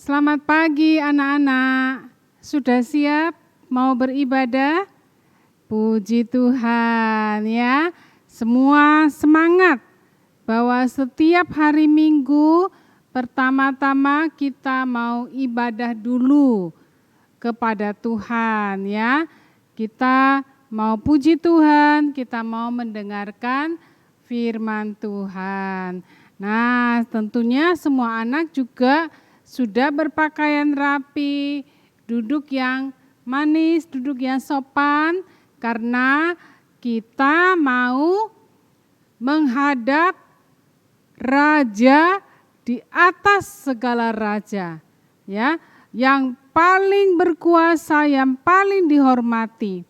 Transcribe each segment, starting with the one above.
Selamat pagi anak-anak. Sudah siap mau beribadah? Puji Tuhan ya. Semua semangat bahwa setiap hari Minggu pertama-tama kita mau ibadah dulu kepada Tuhan ya. Kita mau puji Tuhan, kita mau mendengarkan firman Tuhan. Nah, tentunya semua anak juga sudah berpakaian rapi, duduk yang manis, duduk yang sopan, karena kita mau menghadap Raja di atas segala raja, ya, yang paling berkuasa, yang paling dihormati,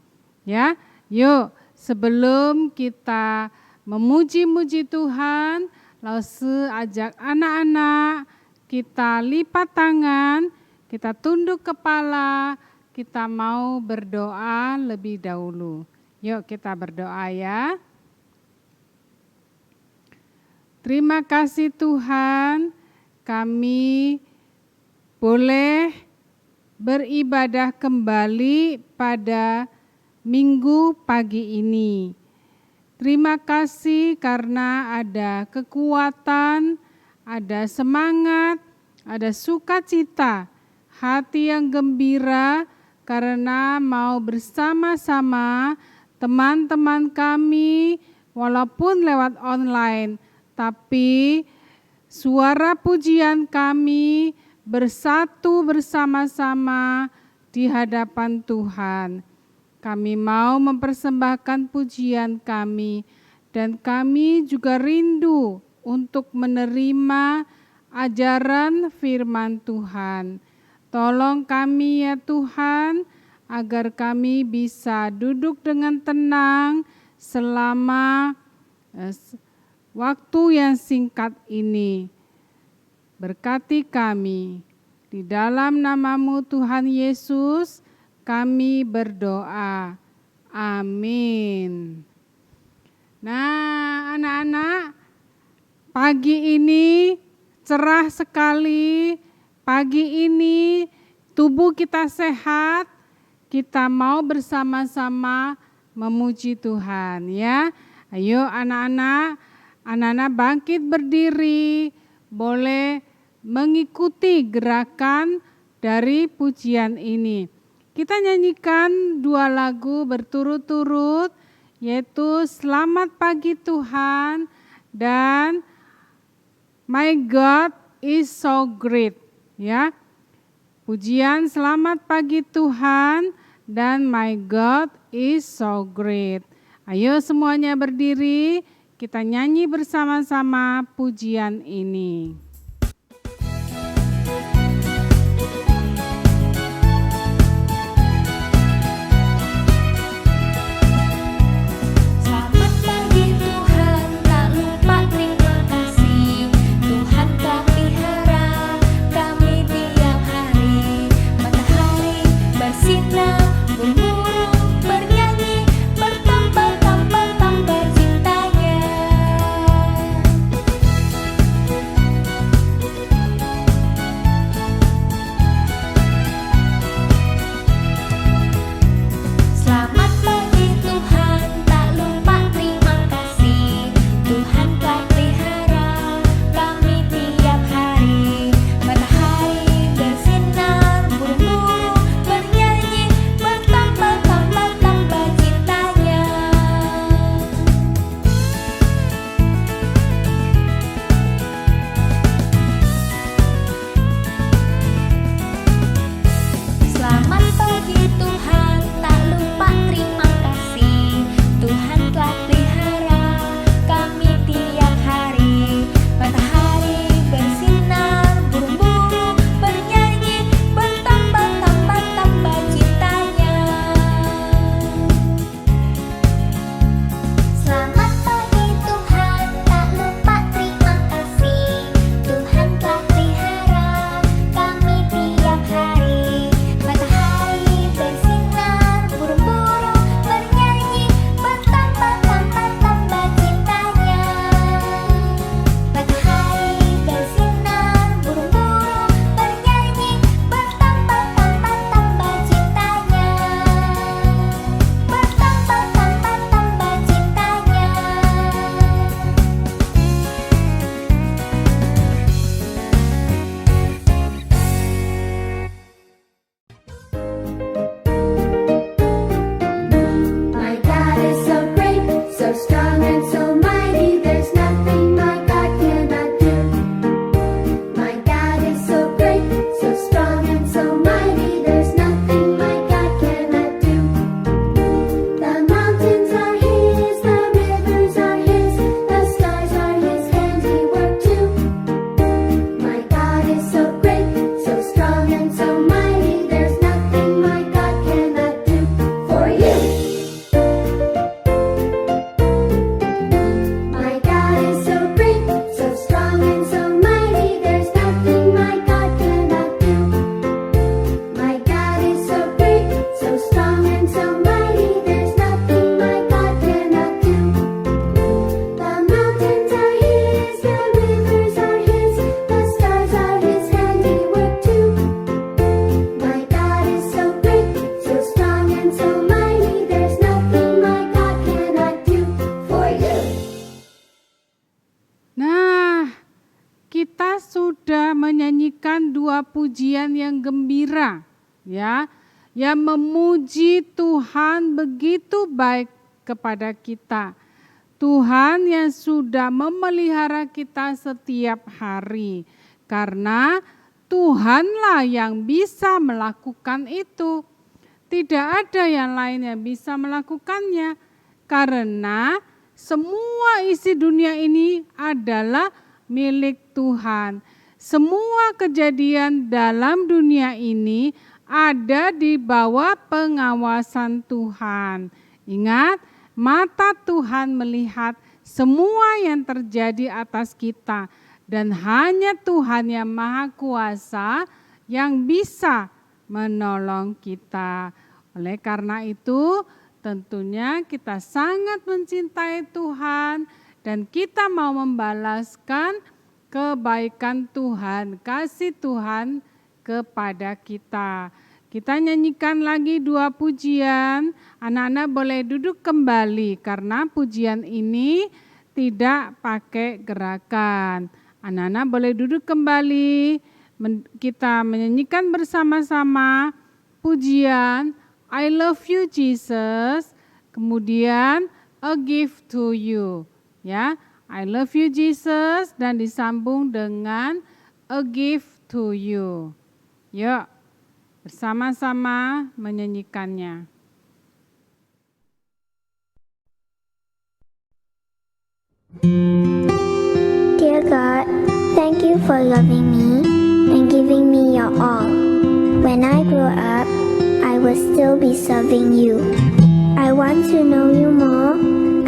ya. Yuk, sebelum kita memuji-muji Tuhan, lalu ajak anak-anak kita lipat tangan, kita tunduk kepala, kita mau berdoa lebih dahulu. Yuk kita berdoa ya. Terima kasih Tuhan, kami boleh beribadah kembali pada Minggu pagi ini. Terima kasih karena ada kekuatan, ada semangat, ada sukacita, hati yang gembira karena mau bersama-sama teman-teman kami walaupun lewat online, tapi suara pujian kami bersatu bersama-sama di hadapan Tuhan. Kami mau mempersembahkan pujian kami dan kami juga rindu untuk menerima ajaran firman Tuhan. Tolong kami ya Tuhan, agar kami bisa duduk dengan tenang selama waktu yang singkat ini. Berkati kami, di dalam nama-Mu Tuhan Yesus kami berdoa. Amin. Nah, anak-anak, pagi ini cerah sekali, pagi ini tubuh kita sehat, kita mau bersama-sama memuji Tuhan ya. Ayo anak-anak bangkit berdiri, boleh mengikuti gerakan dari pujian ini. Kita nyanyikan 2 lagu berturut-turut, yaitu Selamat Pagi Tuhan dan My God is so great, ya. Pujian Selamat Pagi Tuhan dan My God is so great. Ayo semuanya berdiri, kita nyanyi bersama-sama pujian ini. kita sudah menyanyikan 2 pujian yang gembira, ya, yang memuji Tuhan begitu baik kepada kita. Tuhan yang sudah memelihara kita setiap hari, karena Tuhanlah yang bisa melakukan itu. Tidak ada yang lain yang bisa melakukannya, karena semua isi dunia ini adalah milik Tuhan. Semua kejadian dalam dunia ini ada di bawah pengawasan Tuhan. Ingat, mata Tuhan melihat semua yang terjadi atas kita, dan hanya Tuhan yang Maha Kuasa yang bisa menolong kita. Oleh karena itu, tentunya kita sangat mencintai Tuhan dan kita mau membalaskan kebaikan Tuhan, kasih Tuhan kepada kita. Kita nyanyikan lagi 2 pujian. Anak-anak boleh duduk kembali karena pujian ini tidak pakai gerakan. Anak-anak boleh duduk kembali. Kita menyanyikan bersama-sama pujian I love you Jesus, kemudian a gift to you. Ya, I love you Jesus dan disambung dengan a gift to you. Yuk, bersama-sama menyanyikannya. Dear God, thank you for loving me and giving me your all. When I grow up, I will still be serving you. I want to know you more.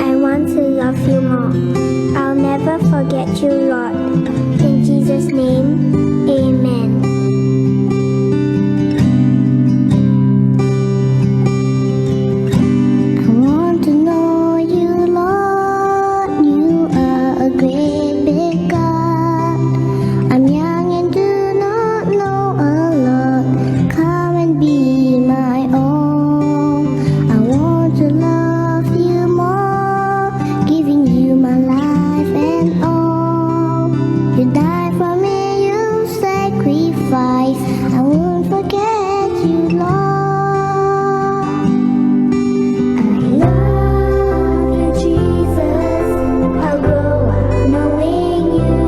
I want to love you more. I'll never forget you, Lord. In Jesus' name, amen. I want to know you, Lord. You are a great big God. I'm young and do not know a lot. Come and be my own. I want to love you more, giving you my life and all. You died for me, you sacrificed. I won't forget you, Lord. I love you, Jesus. I'll grow up knowing you.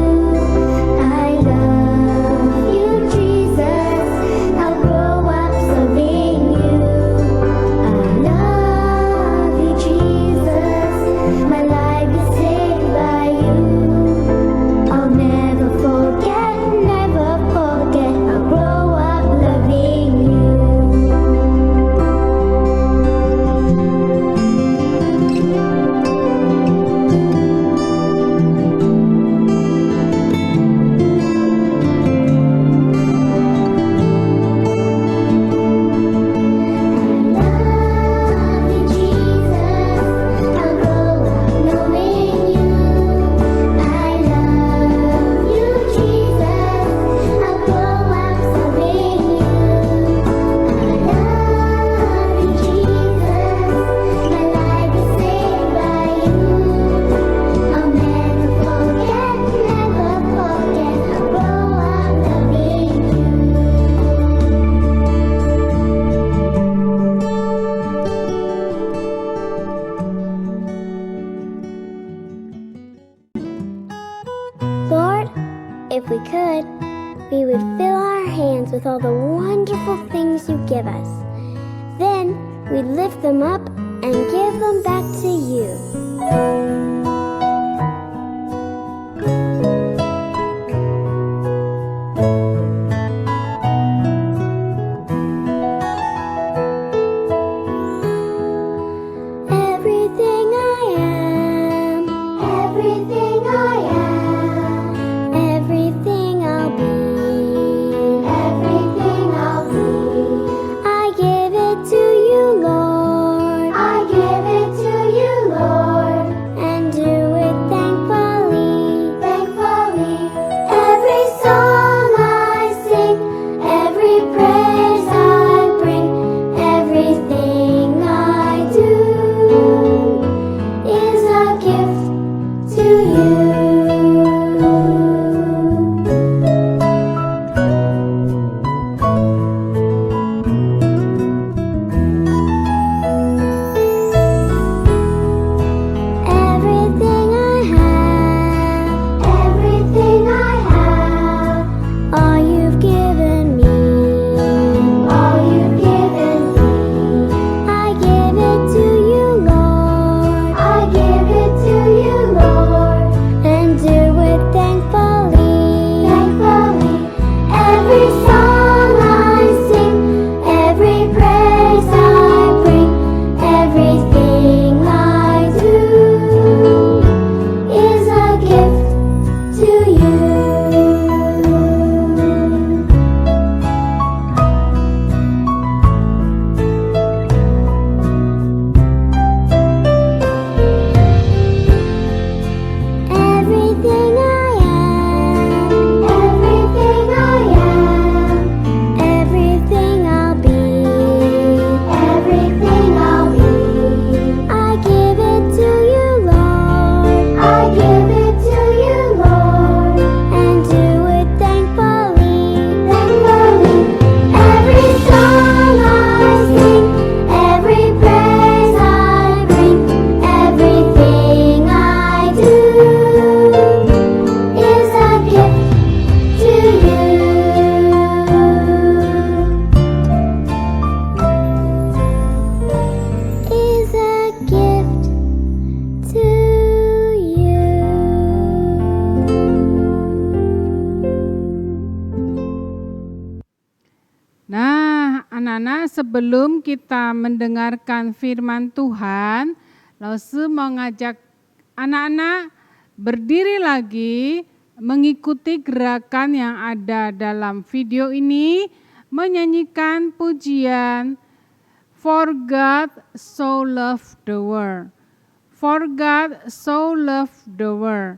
I love you, Jesus. I'll grow up serving you. I love you, Jesus. My life is saved by you. I'll never forget, never forget. I'll grow up loving you. Lord, if we could, we would fill our hands with all the wonderful things you give us. Then we'd lift them up and give them back to you. Everything I am, everything I am, everything I'll be, everything I'll be. I give it to you, Lord. I give it to you, Lord. And anak-anak, sebelum kita mendengarkan firman Tuhan, Lause mau ngajak anak-anak berdiri lagi, mengikuti gerakan yang ada dalam video ini, menyanyikan pujian For God so loved the world. For God so loved the world.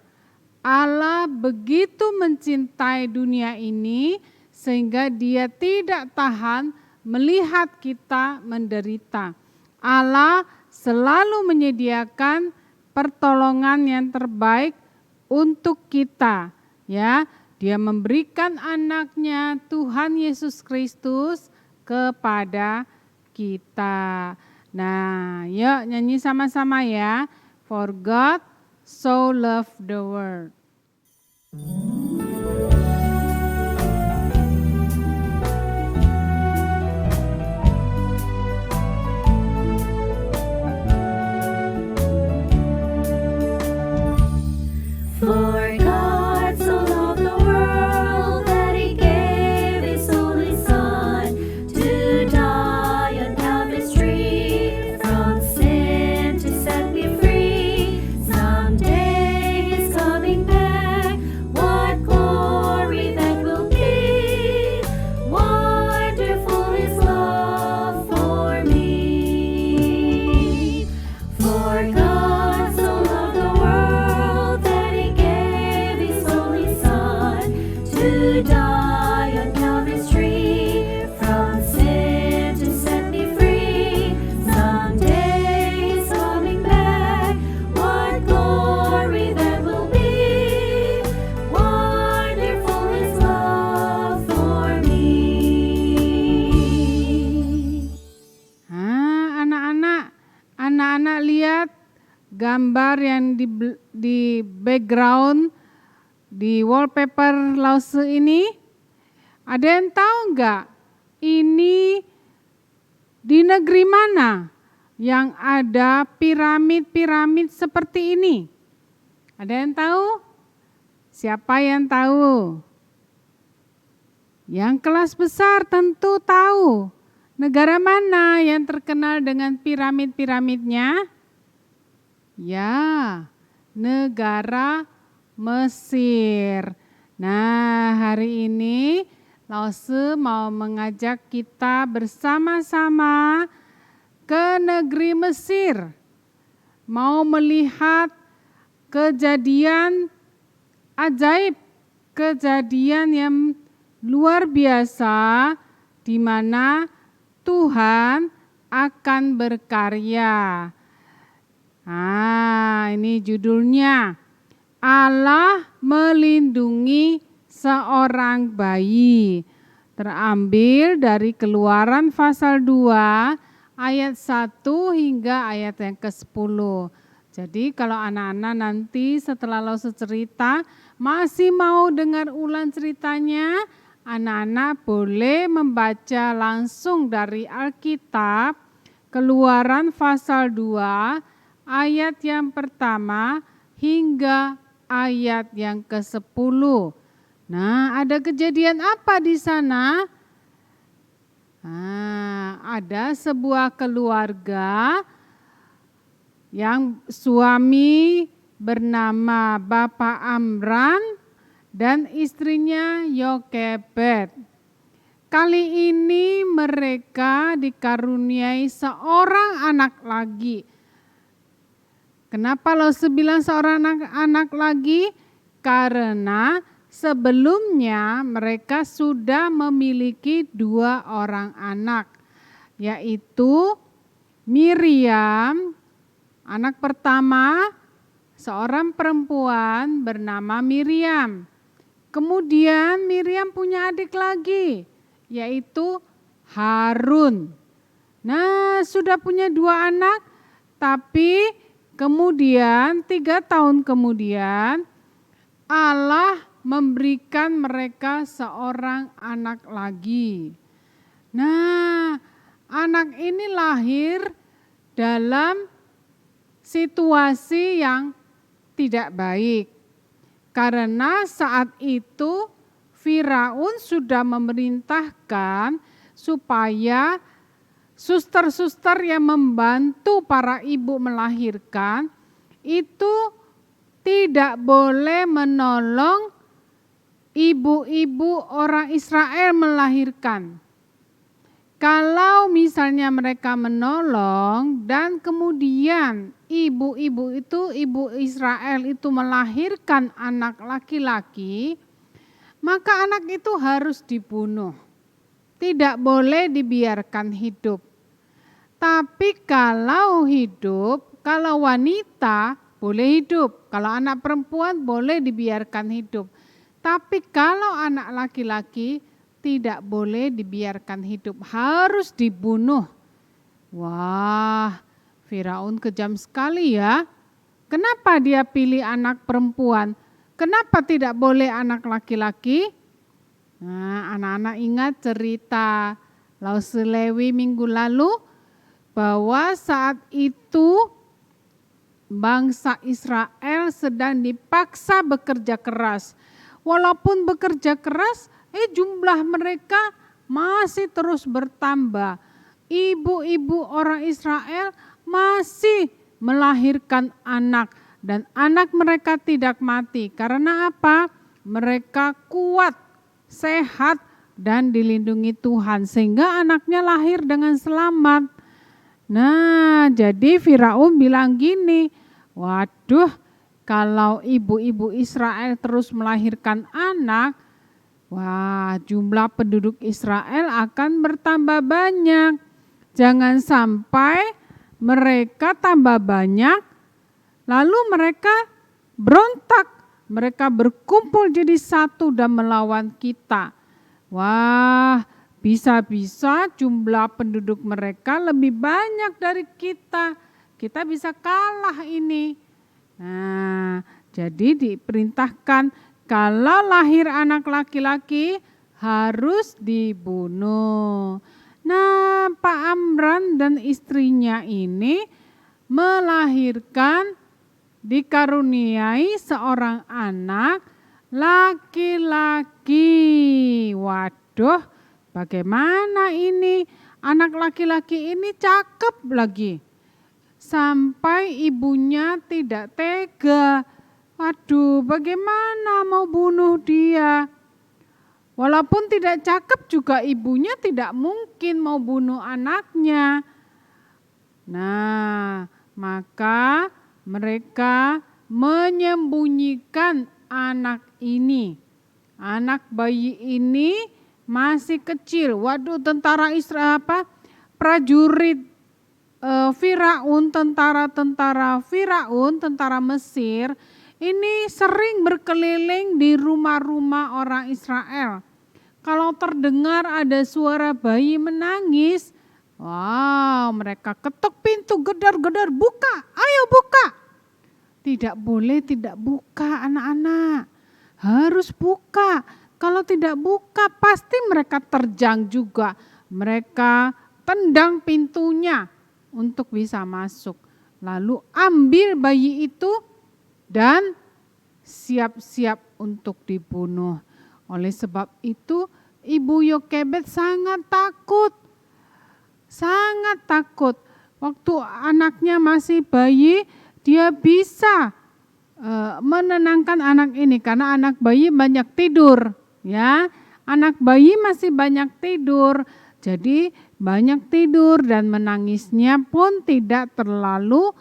Allah begitu mencintai dunia ini sehingga Dia tidak tahan melihat kita menderita. Allah selalu menyediakan pertolongan yang terbaik untuk kita, ya. Dia memberikan anaknya Tuhan Yesus Kristus kepada kita. Nah, yuk nyanyi sama-sama ya. For God so loved the world. For God so loved the world that He gave His only Son to die on Calvary's tree, from sin to set me free. Someday He's coming back. What glory that will be! Wonderful His love for me. For God so loved the world that He gave His only Son to die on Calvary's tree, from sin to set me free. Someday He's coming back. What glory that will be! Wonderful His love for me. Anak-anak lihat gambar yang di background di wallpaper Lause ini. Ada yang tahu enggak? Ini di negeri mana yang ada piramid-piramid seperti ini? Ada yang tahu? Siapa yang tahu? Yang kelas besar tentu tahu. Negara mana yang terkenal dengan piramid-piramidnya? Ya, negara Mesir. Nah, hari ini Lause mau mengajak kita bersama-sama ke negeri Mesir. Mau melihat kejadian ajaib, kejadian yang luar biasa di mana Tuhan akan berkarya. Ini judulnya, Allah melindungi seorang bayi. Terambil dari Keluaran pasal 2 ayat 1 hingga ayat yang ke-10. Jadi kalau anak-anak nanti setelah Lause cerita masih mau dengar ulang ceritanya, anak-anak boleh membaca langsung dari Alkitab Keluaran pasal 2 ayat yang pertama hingga ayat yang ke-10. Nah, ada kejadian apa di sana? Ada sebuah keluarga yang suami bernama Bapak Amran dan istrinya Yokebed. Kali ini mereka dikaruniai seorang anak lagi. Kenapa Lause bilang seorang anak lagi? Karena sebelumnya mereka sudah memiliki 2 orang anak, yaitu Miriam, anak pertama, seorang perempuan bernama Miriam. Kemudian Miriam punya adik lagi, yaitu Harun. Nah, sudah punya 2 anak, tapi kemudian 3 tahun kemudian Allah memberikan mereka seorang anak lagi. Nah, anak ini lahir dalam situasi yang tidak baik. Karena saat itu Firaun sudah memerintahkan supaya suster-suster yang membantu para ibu melahirkan itu tidak boleh menolong ibu-ibu orang Israel melahirkan. Kalau misalnya mereka menolong dan kemudian ibu-ibu itu, ibu Israel itu melahirkan anak laki-laki, maka anak itu harus dibunuh. Tidak boleh dibiarkan hidup. Tapi kalau hidup, kalau wanita boleh hidup, kalau anak perempuan boleh dibiarkan hidup. Tapi kalau anak laki-laki tidak boleh dibiarkan hidup, harus dibunuh. Wah, Firaun kejam sekali ya. Kenapa dia pilih anak perempuan? Kenapa tidak boleh anak laki-laki? Nah, anak-anak ingat cerita Lause Lewi minggu lalu bahwa saat itu bangsa Israel sedang dipaksa bekerja keras. Walaupun bekerja keras, jumlah mereka masih terus bertambah. Ibu-ibu orang Israel masih melahirkan anak dan anak mereka tidak mati. Karena apa? Mereka kuat, sehat dan dilindungi Tuhan sehingga anaknya lahir dengan selamat. Nah, jadi Firaun bilang gini, waduh, kalau ibu-ibu Israel terus melahirkan anak, wah, jumlah penduduk Israel akan bertambah banyak. Jangan sampai mereka tambah banyak, lalu mereka berontak. Mereka berkumpul jadi satu dan melawan kita. Wah, bisa-bisa jumlah penduduk mereka lebih banyak dari kita. Kita bisa kalah ini. Nah, jadi diperintahkan kalau lahir anak laki-laki harus dibunuh. Nah, Pak Amran dan istrinya ini melahirkan, dikaruniai seorang anak laki-laki. Waduh, bagaimana ini? Anak laki-laki ini cakep lagi. Sampai ibunya tidak tega. Waduh, bagaimana mau bunuh dia? Walaupun tidak cakep juga ibunya tidak mungkin mau bunuh anaknya. Nah, maka mereka menyembunyikan anak ini. Anak bayi ini masih kecil. Waduh, tentara Israel prajurit Firaun, tentara Firaun, tentara Mesir, ini sering berkeliling di rumah-rumah orang Israel. Kalau terdengar ada suara bayi menangis, wow, mereka ketuk pintu, gedar-gedar, buka, ayo buka. Tidak boleh tidak buka anak-anak, harus buka. Kalau tidak buka pasti mereka terjang juga. Mereka tendang pintunya untuk bisa masuk. Lalu ambil bayi itu dan siap-siap untuk dibunuh. Oleh sebab itu Ibu Yokebed sangat takut. Sangat takut. Waktu anaknya masih bayi, dia bisa menenangkan anak ini karena anak bayi banyak tidur, ya. Anak bayi masih banyak tidur. Jadi banyak tidur dan menangisnya pun tidak terlalu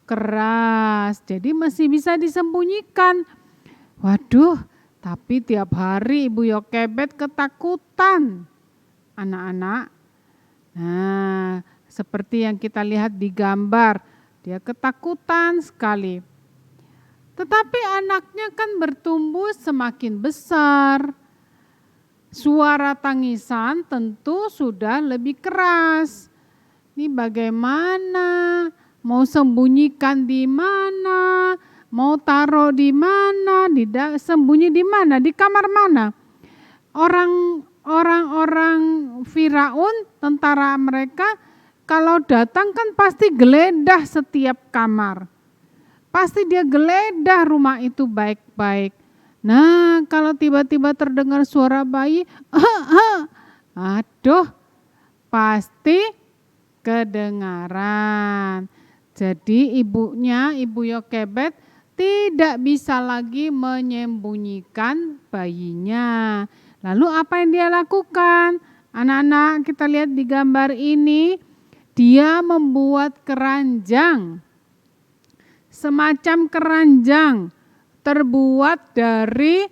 keras. Jadi masih bisa disembunyikan. Waduh, tapi tiap hari Ibu Yokebed ketakutan anak-anak. Nah, seperti yang kita lihat di gambar, dia ketakutan sekali. Tetapi anaknya kan bertumbuh semakin besar. Suara tangisan tentu sudah lebih keras. Ini bagaimana? Mau sembunyikan di mana? Mau taruh di mana? Sembunyi di mana? Di kamar mana? Orang-orang Firaun, tentara mereka, kalau datang kan pasti geledah setiap kamar. Pasti dia geledah rumah itu baik-baik. Nah, kalau tiba-tiba terdengar suara bayi, aduh, pasti kedengaran. Jadi Ibu Yokebed tidak bisa lagi menyembunyikan bayinya. Lalu apa yang dia lakukan? Anak-anak, kita lihat di gambar ini, dia membuat keranjang. Semacam keranjang terbuat dari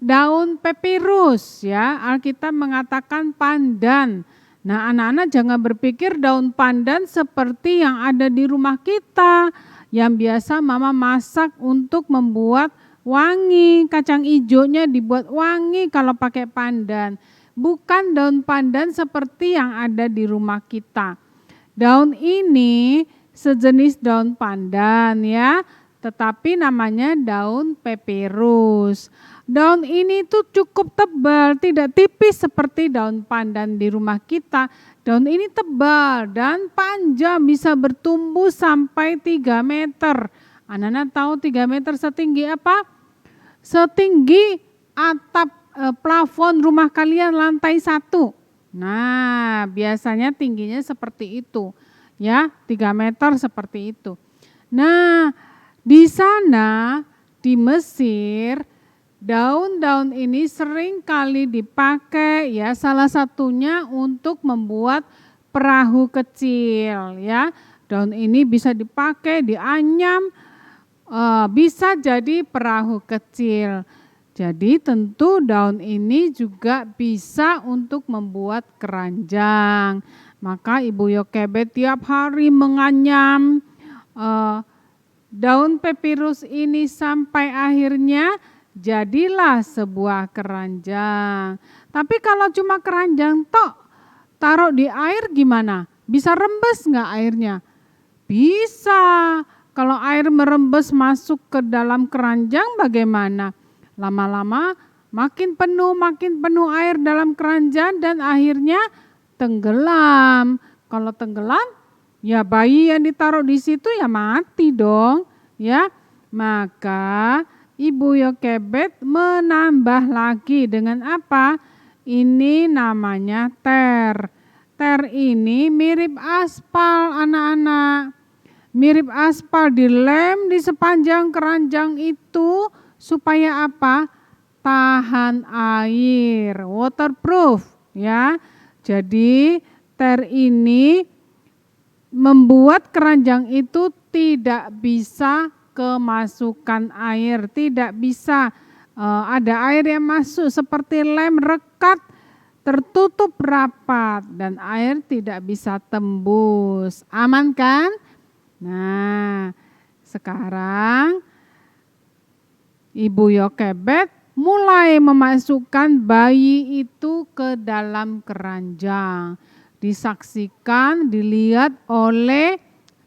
daun papirus, ya. Alkitab mengatakan pandan. Nah, anak-anak jangan berpikir daun pandan seperti yang ada di rumah kita, yang biasa mama masak untuk membuat wangi, kacang ijonya dibuat wangi kalau pakai pandan. Bukan daun pandan seperti yang ada di rumah kita. Daun ini sejenis daun pandan, ya, tetapi namanya daun papirus. Daun ini tuh cukup tebal, tidak tipis seperti daun pandan di rumah kita. Daun ini tebal dan panjang, bisa bertumbuh sampai 3 meter. Anak-anak tahu 3 meter setinggi apa? Setinggi atap plafon rumah kalian lantai 1. Nah, biasanya tingginya seperti itu. Ya, 3 meter seperti itu. Nah, di sana di Mesir, daun-daun ini sering kali dipakai, ya, salah satunya untuk membuat perahu kecil, ya. Daun ini bisa dipakai, dianyam, bisa jadi perahu kecil. Jadi tentu daun ini juga bisa untuk membuat keranjang. Maka Ibu Yokebed tiap hari menganyam daun papirus ini sampai akhirnya jadilah sebuah keranjang. Tapi kalau cuma keranjang tok, taruh di air gimana? Bisa rembes nggak airnya? Bisa. Kalau air merembes masuk ke dalam keranjang bagaimana? Lama-lama makin penuh air dalam keranjang dan akhirnya tenggelam. Kalau tenggelam, ya bayi yang ditaruh di situ ya mati dong, ya. Maka Ibu Yokebed menambah lagi dengan apa? Ini namanya ter. Ter ini mirip aspal, anak-anak. Mirip aspal, dilem di sepanjang keranjang itu supaya apa? Tahan air, waterproof, ya. Jadi ter ini membuat keranjang itu tidak bisa kemasukan air, tidak bisa ada air yang masuk, seperti lem rekat, tertutup rapat dan air tidak bisa tembus. Aman kan? Nah, sekarang Ibu Yokebed mulai memasukkan bayi itu ke dalam keranjang. Disaksikan, dilihat oleh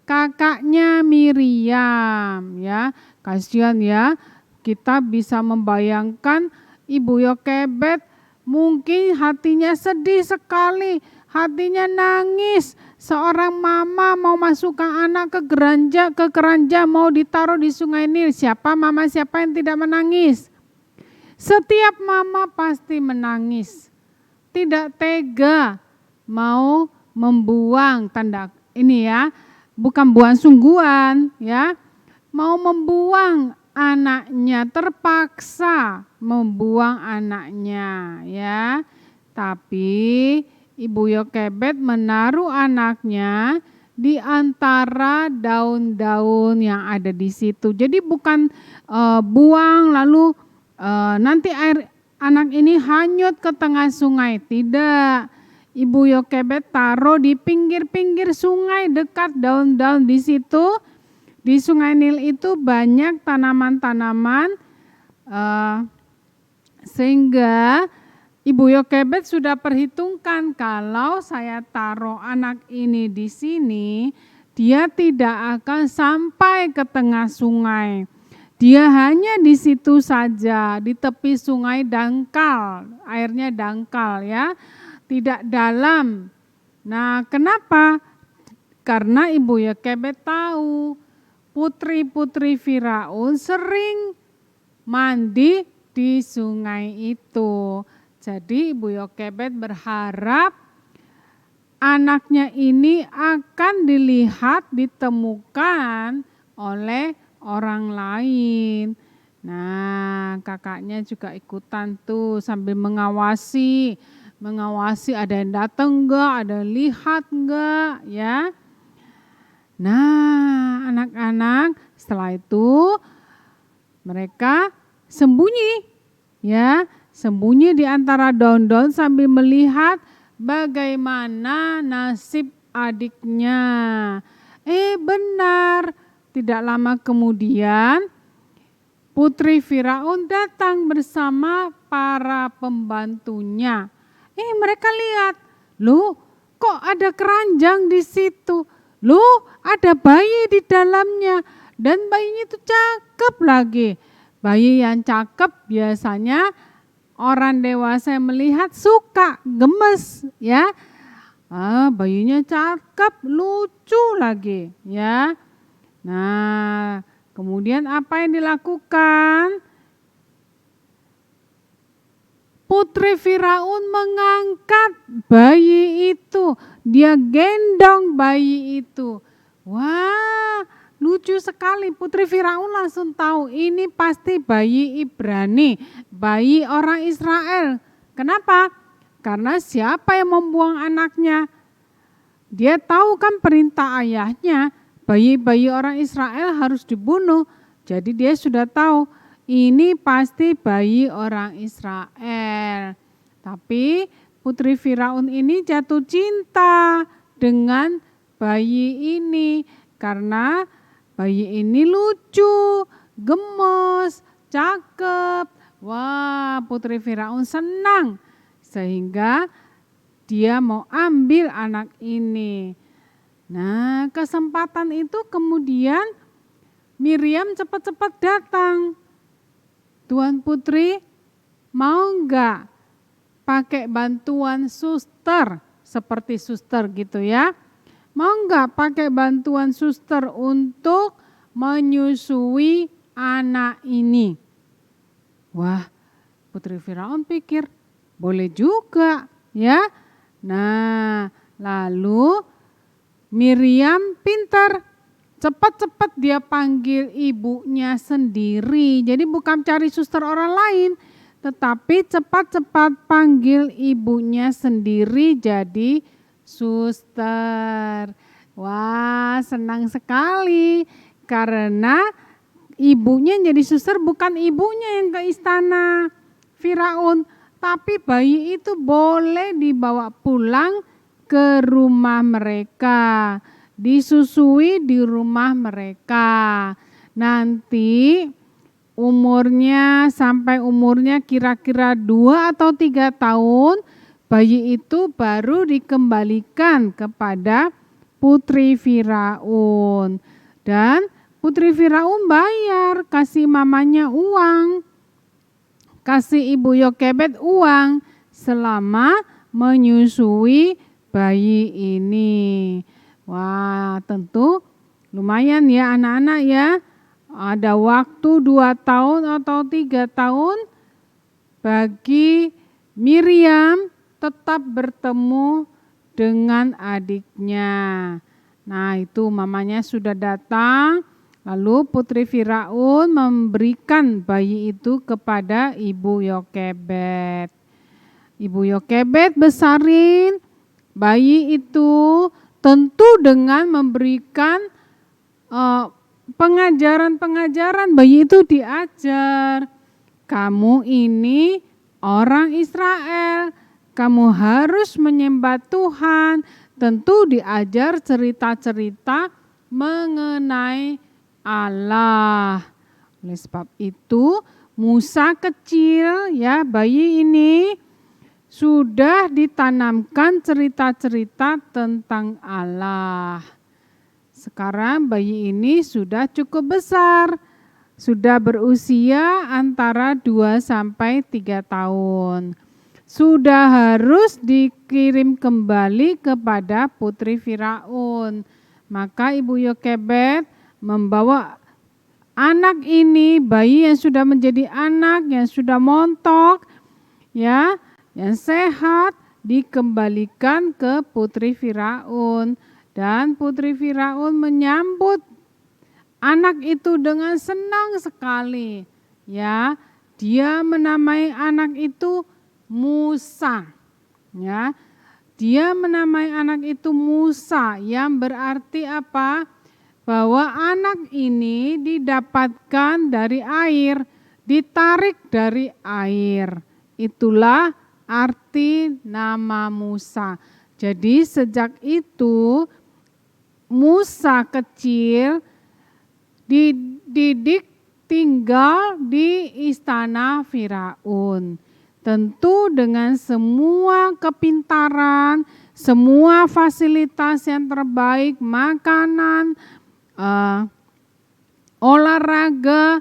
kakaknya Miriam, ya. Kasihan ya, kita bisa membayangkan Ibu Yokebed mungkin hatinya sedih sekali, hatinya nangis. Seorang mama mau masukkan anak ke keranjang mau ditaruh di Sungai Nil. Siapa mama, siapa yang tidak menangis? Setiap mama pasti menangis. Tidak tega mau membuang, tanda ini ya, bukan buang sungguhan, ya. Mau membuang anaknya, terpaksa membuang anaknya, ya. Tapi Ibu Yokebed menaruh anaknya di antara daun-daun yang ada di situ. Jadi bukan buang lalu nanti air anak ini hanyut ke tengah sungai. Tidak. Ibu Yokebed taruh di pinggir-pinggir sungai dekat daun-daun di situ. Di Sungai Nil itu banyak tanaman-tanaman sehingga Ibu Yokebed sudah perhitungkan kalau saya taruh anak ini di sini, dia tidak akan sampai ke tengah sungai. Dia hanya di situ saja, di tepi sungai dangkal, airnya dangkal ya, tidak dalam. Nah, kenapa? Karena Ibu Yokebed tahu putri-putri Firaun sering mandi di sungai itu. Jadi Ibu Yokebed berharap anaknya ini akan dilihat, ditemukan oleh orang lain. Nah, kakaknya juga ikutan tuh sambil mengawasi ada yang datang enggak, ada yang lihat enggak ya. Nah, anak-anak setelah itu mereka sembunyi ya, sembunyi di antara daun-daun sambil melihat bagaimana nasib adiknya. Benar, tidak lama kemudian putri Firaun datang bersama para pembantunya. Mereka lihat, loh kok ada keranjang di situ? Loh ada bayi di dalamnya dan bayinya itu cakep lagi. Bayi yang cakep biasanya orang dewasa yang melihat suka, gemes ya. Bayinya cakep, lucu lagi ya. Nah, kemudian apa yang dilakukan? Putri Firaun mengangkat bayi itu, dia gendong bayi itu. Wah, lucu sekali. Putri Firaun langsung tahu ini pasti bayi Ibrani, bayi orang Israel. Kenapa? Karena siapa yang membuang anaknya? Dia tahu kan perintah ayahnya, bayi-bayi orang Israel harus dibunuh. Jadi dia sudah tahu ini pasti bayi orang Israel. Tapi putri Firaun ini jatuh cinta dengan bayi ini karena bayi ini lucu, gemes, cakep. Wah, putri Firaun senang sehingga dia mau ambil anak ini. Nah, kesempatan itu kemudian Miriam cepat-cepat datang. Tuan Putri, mau enggak pakai bantuan suster, seperti suster gitu ya. Mau enggak pakai bantuan suster untuk menyusui anak ini? Wah, Putri Firaun pikir, boleh juga ya. Nah, lalu Miriam pintar. Cepat-cepat dia panggil ibunya sendiri. Jadi bukan cari suster orang lain, tetapi cepat-cepat panggil ibunya sendiri jadi suster. Wah, senang sekali karena ibunya jadi suster, bukan ibunya yang ke istana Firaun, tapi bayi itu boleh dibawa pulang ke rumah mereka. Disusui di rumah mereka. Nanti sampai umurnya kira-kira 2 atau 3 tahun, bayi itu baru dikembalikan kepada putri Firaun. Dan putri Firaun bayar, kasih mamanya uang, kasih ibu Yokebed uang selama menyusui bayi ini. Wah, tentu lumayan ya anak-anak ya. Ada waktu 2 tahun atau 3 tahun bagi Miriam tetap bertemu dengan adiknya. Nah, itu mamanya sudah datang. Lalu putri Firaun memberikan bayi itu kepada ibu Yokebed. Ibu Yokebed besarin bayi itu tentu dengan memberikan pengajaran-pengajaran. Bayi itu diajar, kamu ini orang Israel, kamu harus menyembah Tuhan. Tentu diajar cerita-cerita mengenai Allah. Oleh sebab itu Musa kecil ya, bayi ini sudah ditanamkan cerita-cerita tentang Allah. Sekarang bayi ini sudah cukup besar, sudah berusia antara 2 sampai 3 tahun. Sudah harus dikirim kembali kepada putri Firaun. Maka ibu Yokebed membawa anak ini, bayi yang sudah menjadi anak, yang sudah montok, ya, yang sehat dikembalikan ke putri Firaun. Dan putri Firaun menyambut anak itu dengan senang sekali. Ya, dia menamai anak itu Musa. Ya, dia menamai anak itu Musa, yang berarti apa? Bahwa anak ini didapatkan dari air, ditarik dari air. Itulah arti nama Musa. Jadi sejak itu Musa kecil dididik tinggal di istana Firaun. Tentu dengan semua kepintaran, semua fasilitas yang terbaik, makanan, olahraga,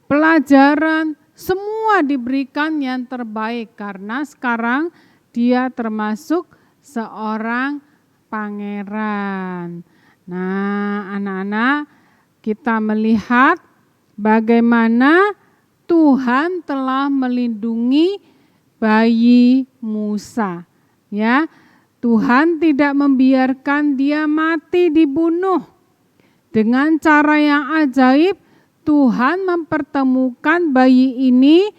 pelajaran, semua diberikan yang terbaik karena sekarang dia termasuk seorang pangeran. Nah, anak-anak, kita melihat bagaimana Tuhan telah melindungi bayi Musa. Ya, Tuhan tidak membiarkan dia mati dibunuh. Dengan cara yang ajaib, Tuhan mempertemukan bayi ini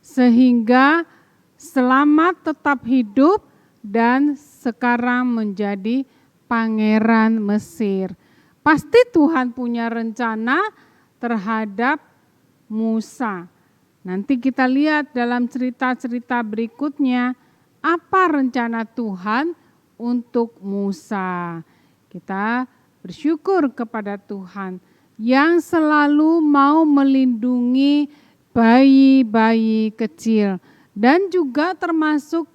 sehingga selamat tetap hidup dan sekarang menjadi pangeran Mesir. Pasti Tuhan punya rencana terhadap Musa. Nanti kita lihat dalam cerita-cerita berikutnya apa rencana Tuhan untuk Musa. Kita bersyukur kepada Tuhan yang selalu mau melindungi bayi-bayi kecil dan juga termasuk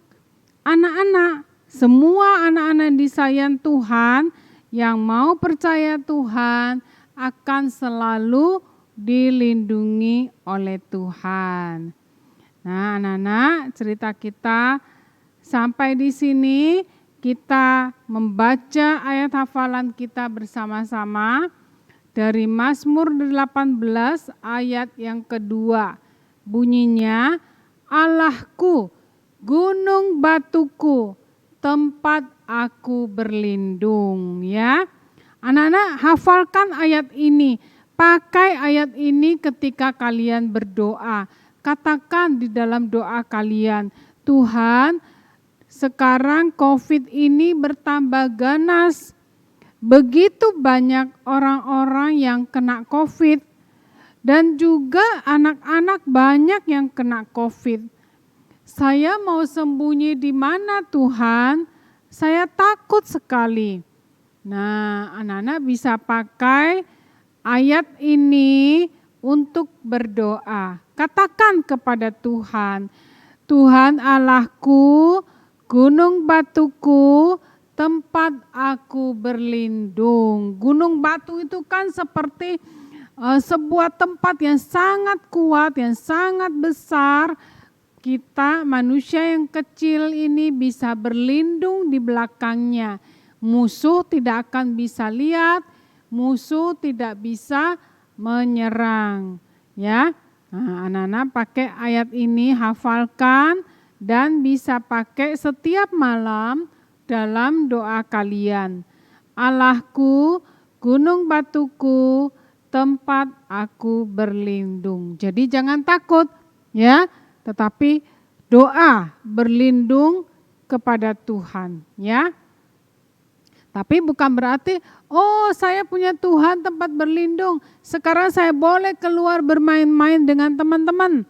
anak-anak. Semua anak-anak disayang Tuhan yang mau percaya Tuhan akan selalu dilindungi oleh Tuhan. Nah, anak-anak, cerita kita sampai di sini. Kita membaca ayat hafalan kita bersama-sama dari Mazmur 18 ayat yang kedua. Bunyinya, Allahku, gunung batuku, tempat aku berlindung. Ya, anak-anak hafalkan ayat ini. Pakai ayat ini ketika kalian berdoa. Katakan di dalam doa kalian, Tuhan, sekarang COVID ini bertambah ganas. Begitu banyak orang-orang yang kena COVID. Dan juga anak-anak banyak yang kena COVID. Saya mau sembunyi di mana Tuhan? Saya takut sekali. Nah, anak-anak bisa pakai ayat ini untuk berdoa. Katakan kepada Tuhan, Tuhan Allahku, gunung batuku, tempat aku berlindung. Gunung batu itu kan seperti sebuah tempat yang sangat kuat, yang sangat besar. Kita manusia yang kecil ini bisa berlindung di belakangnya. Musuh tidak akan bisa lihat, musuh tidak bisa menyerang. Ya, nah, anak-anak pakai ayat ini, hafalkan dan bisa pakai setiap malam dalam doa kalian. Allahku, gunung batuku, tempat aku berlindung. Jadi jangan takut, ya, tetapi doa berlindung kepada Tuhan, ya. Tapi bukan berarti, oh saya punya Tuhan tempat berlindung, sekarang saya boleh keluar bermain-main dengan teman-teman.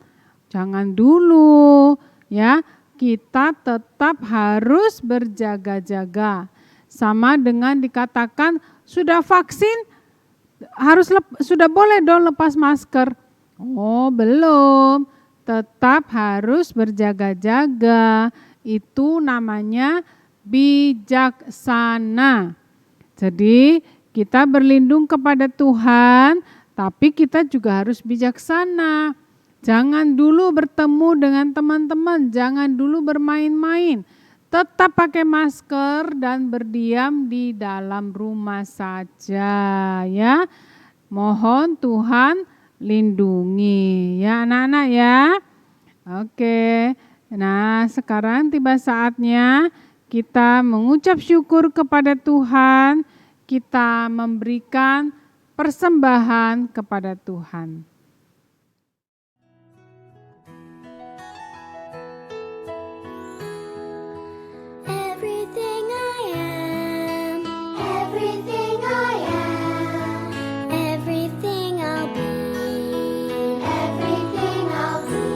Jangan dulu, ya. Kita tetap harus berjaga-jaga. Sama dengan dikatakan sudah vaksin, sudah boleh dong lepas masker. Oh belum, tetap harus berjaga-jaga. Itu namanya bijaksana. Jadi kita berlindung kepada Tuhan, tapi kita juga harus bijaksana. Jangan dulu bertemu dengan teman-teman, jangan dulu bermain-main. Tetap pakai masker dan berdiam di dalam rumah saja, ya. Mohon Tuhan lindungi, ya anak-anak ya. Oke, Nah, sekarang tiba saatnya kita mengucap syukur kepada Tuhan, kita memberikan persembahan kepada Tuhan. Everything I am, everything I am, everything I'll be, everything I'll be.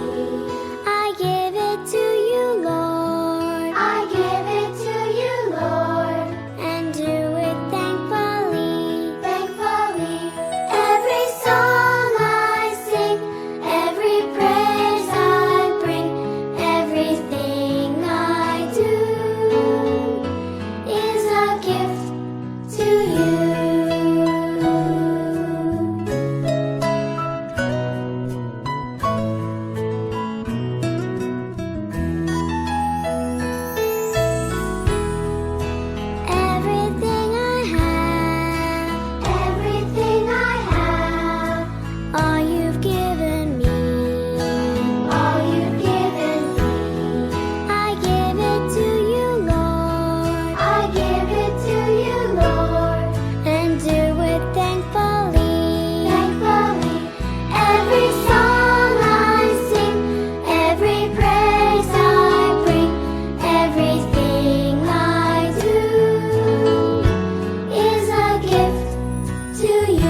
I give it to you, Lord. I give it to you, Lord. And do it thankfully, thankfully. Every song I sing, every praise I bring, everything I do is a gift to you. Everything I have, everything I have, all you've given me, all you've given me. I give it to you, Lord. I give it to you, Lord. And do it thankfully, thankfully. Every song I sing, every praise I bring, everything I do is a gift to you.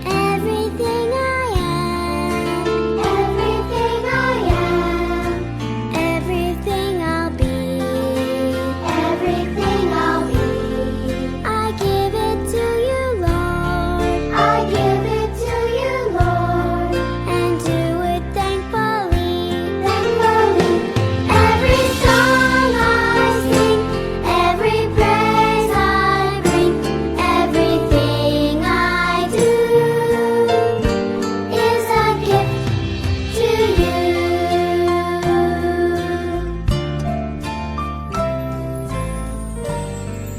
Everything I am, everything I am, everything I'll be, everything I'll be. I give it to you, Lord. I give it to you, Lord. And do it thankfully, thankfully. Every song I sing, every praise I bring, everything I do is a gift to you.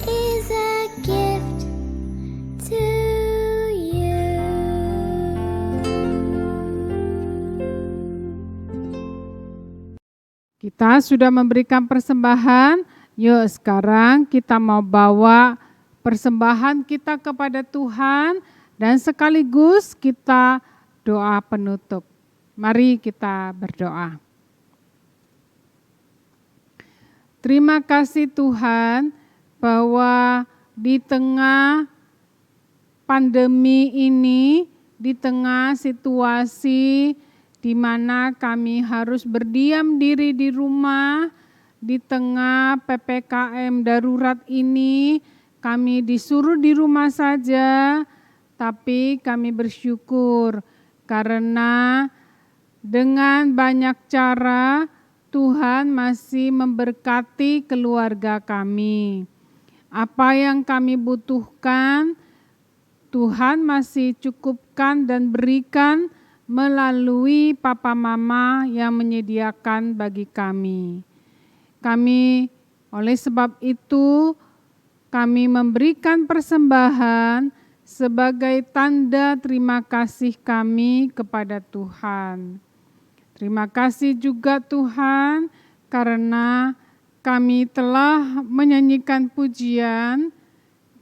Is a gift to you. Kita sudah memberikan persembahan, yuk sekarang kita mau bawa persembahan kita kepada Tuhan dan sekaligus kita doa penutup. Mari kita berdoa. Terima kasih Tuhan bahwa di tengah pandemi ini, di tengah situasi di mana kami harus berdiam diri di rumah, di tengah PPKM darurat ini, kami disuruh di rumah saja, tapi kami bersyukur karena dengan banyak cara Tuhan masih memberkati keluarga kami. Apa yang kami butuhkan, Tuhan masih cukupkan dan berikan melalui papa mama yang menyediakan bagi kami. Kami oleh sebab itu kami memberikan persembahan sebagai tanda terima kasih kami kepada Tuhan. Terima kasih juga Tuhan karena kami telah menyanyikan pujian,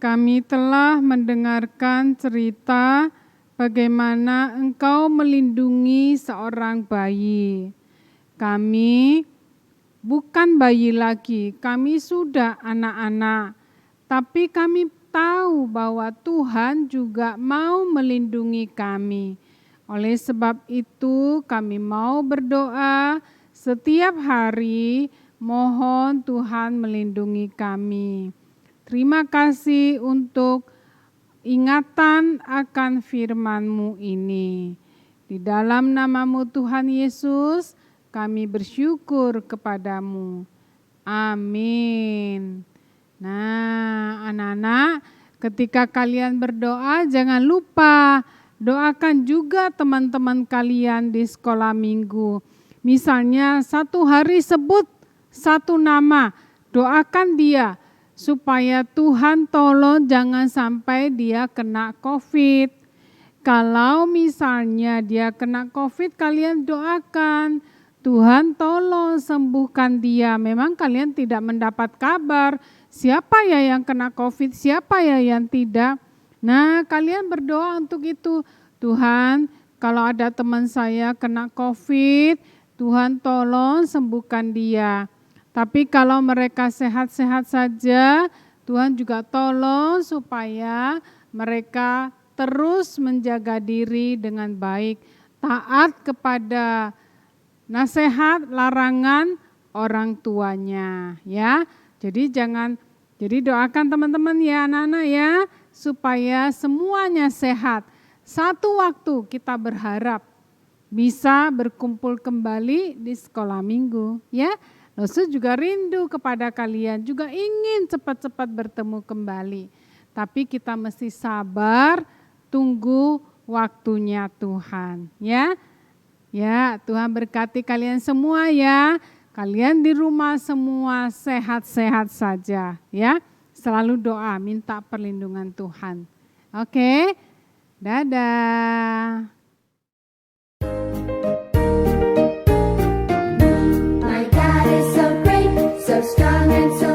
kami telah mendengarkan cerita bagaimana Engkau melindungi seorang bayi. Kami bukan bayi lagi, kami sudah anak-anak, tapi kami tahu bahwa Tuhan juga mau melindungi kami. Oleh sebab itu kami mau berdoa setiap hari, mohon Tuhan melindungi kami. Terima kasih untuk ingatan akan firman-Mu ini. Di dalam nama-Mu Tuhan Yesus, kami bersyukur kepadamu. Amin. Nah, anak-anak, ketika kalian berdoa jangan lupa doakan juga teman-teman kalian di sekolah minggu. Misalnya satu hari sebut satu nama, doakan dia supaya Tuhan tolong jangan sampai dia kena COVID. Kalau misalnya dia kena COVID, kalian doakan, Tuhan tolong sembuhkan dia. Memang kalian tidak mendapat kabar siapa ya yang kena COVID, siapa ya yang tidak. Nah, kalian berdoa untuk itu. Tuhan, kalau ada teman saya kena COVID, Tuhan tolong sembuhkan dia. Tapi kalau mereka sehat-sehat saja, Tuhan juga tolong supaya mereka terus menjaga diri dengan baik, taat kepada nasihat, larangan orang tuanya, ya. Jadi doakan teman-teman ya anak-anak ya, supaya semuanya sehat. Satu waktu kita berharap bisa berkumpul kembali di sekolah minggu, ya. Rasul juga rindu kepada kalian, juga ingin cepat-cepat bertemu kembali. Tapi kita mesti sabar, tunggu waktunya Tuhan, ya. Ya, Tuhan berkati kalian semua ya. Kalian di rumah semua sehat-sehat saja, ya. Selalu doa, minta perlindungan Tuhan. Oke, dadah. My God is so great, so strong and so